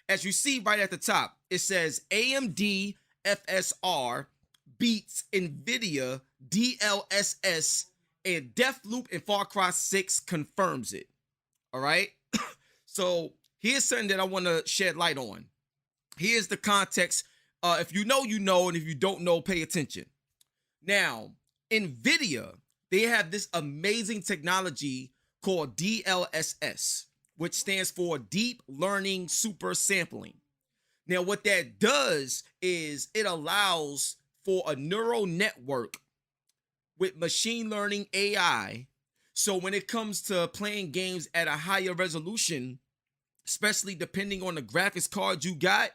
as you see right at the top, it says AMD FSR beats NVIDIA DLSS, and Deathloop and FarCry 6 confirms it. All right. So here's something that I want to shed light on. Here's the context. If you know, you know, and if you don't know, pay attention. Now, NVIDIA, they have this amazing technology called DLSS, which stands for Deep Learning Super Sampling. Now, what that does is it allows for a neural network with machine learning AI. So when it comes to playing games at a higher resolution, especially depending on the graphics card you got,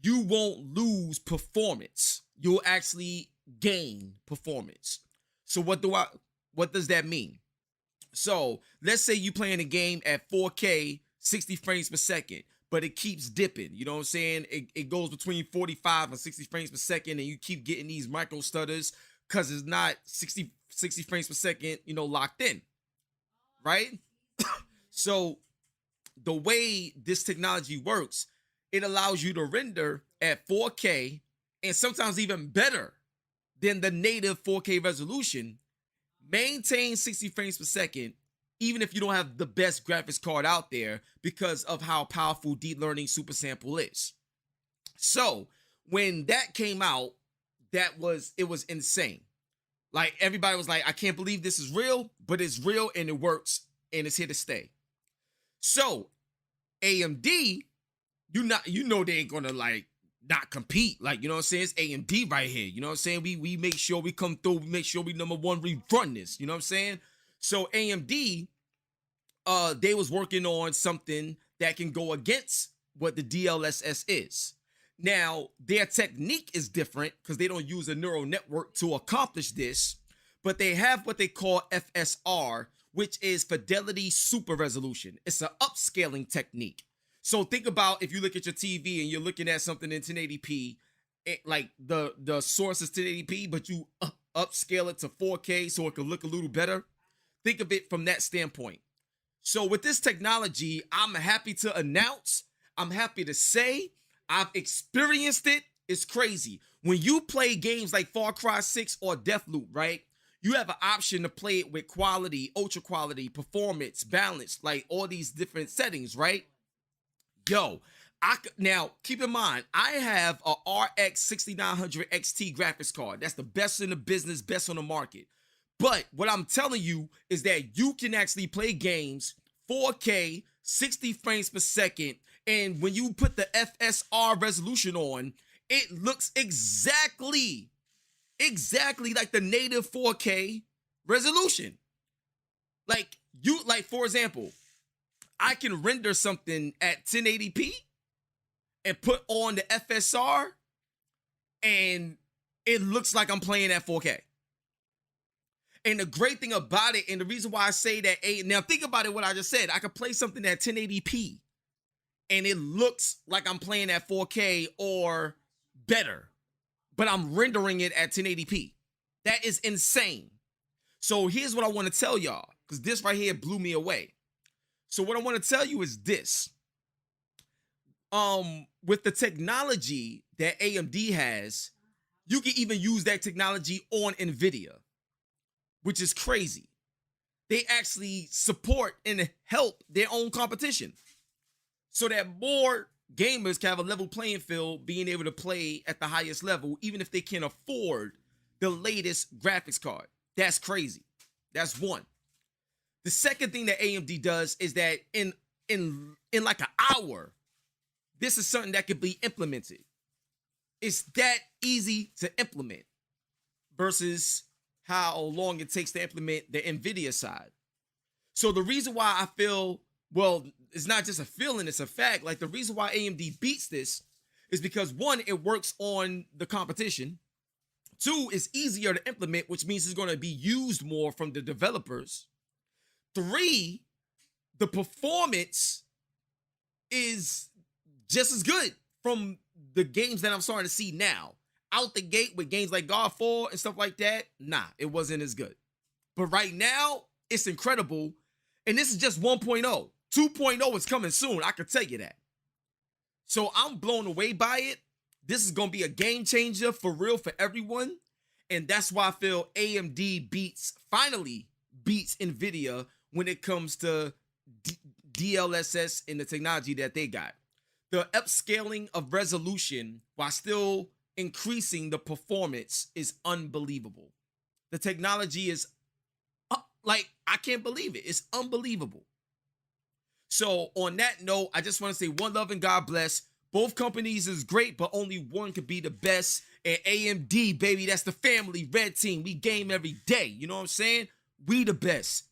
you won't lose performance. You'll actually gain performance. So what does that mean? So let's say you playing a game at 4K, 60 frames per second, but it keeps dipping. You know what I'm saying? It goes between 45 and 60 frames per second, and you keep getting these micro stutters because it's not 60 frames per second, locked in, right? So the way this technology works, it allows you to render at 4K and sometimes even better than the native 4K resolution, maintain 60 frames per second, even if you don't have the best graphics card out there, because of how powerful deep learning super sample is. So when that came out, it was insane. Like, everybody was like, I can't believe this is real, but it's real and it works and it's here to stay. So AMD, you know they ain't gonna not compete. Like, you know what I'm saying? It's AMD right here. You know what I'm saying? We make sure we come through. We make sure we number one, we run this. You know what I'm saying? So AMD, they was working on something that can go against what the DLSS is. Now, their technique is different because they don't use a neural network to accomplish this, but they have what they call FSR, which is Fidelity Super Resolution. It's an upscaling technique. So think about if you look at your TV and you're looking at something in 1080p, like the source is 1080p, but you upscale it to 4K so it can look a little better. Think of it from that standpoint. So with this technology, I'm happy to announce, I'm happy to say, I've experienced it. It's crazy. When you play games like FarCry 6 or Deathloop, right? You have an option to play it with quality, ultra quality, performance, balance, like all these different settings, right? Yo, now keep in mind, I have a RX 6900 XT graphics card. That's the best in the business, best on the market. But what I'm telling you is that you can actually play games 4K, 60 frames per second, and when you put the FSR resolution on, it looks exactly like the native 4K resolution. Like, for example, I can render something at 1080p and put on the FSR, and it looks like I'm playing at 4K. And the great thing about it, and the reason why I say that, now think about it, what I just said. I could play something at 1080p, and it looks like I'm playing at 4K or better, but I'm rendering it at 1080p. That is insane. So here's what I want to tell y'all, because this right here blew me away. So what I want to tell you is this. With the technology that AMD has, you can even use that technology on NVIDIA, which is crazy. They actually support and help their own competition so that more gamers can have a level playing field, being able to play at the highest level, even if they can't afford the latest graphics card. That's crazy. That's one. The second thing that AMD does is that in like an hour, this is something that could be implemented. It's that easy to implement versus how long it takes to implement the NVIDIA side. So the reason why I feel, well, it's not just a feeling, it's a fact. Like, the reason why AMD beats this is because, one, it works on the competition. Two, it's easier to implement, which means it's going to be used more from the developers. Three, the performance is just as good from the games that I'm starting to see now. Out the gate with games like God 4 and stuff like that, nah, it wasn't as good. But right now, it's incredible. And this is just 1.0. 2.0 is coming soon, I can tell you that. So I'm blown away by it. This is going to be a game changer for real for everyone. And that's why I feel AMD finally beats NVIDIA when it comes to DLSS and the technology that they got. The upscaling of resolution while still increasing the performance is unbelievable. The technology is I can't believe it. It's unbelievable. So on that note, I just want to say one love and God bless. Both companies is great, but only one could be the best. And AMD, baby, that's the family red team. We game every day. You know what I'm saying? We the best.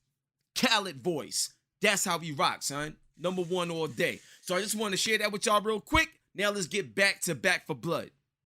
Khaled voice. That's how we rock, son. Number one all day. So I just want to share that with y'all real quick. Now let's get back to Back for Blood.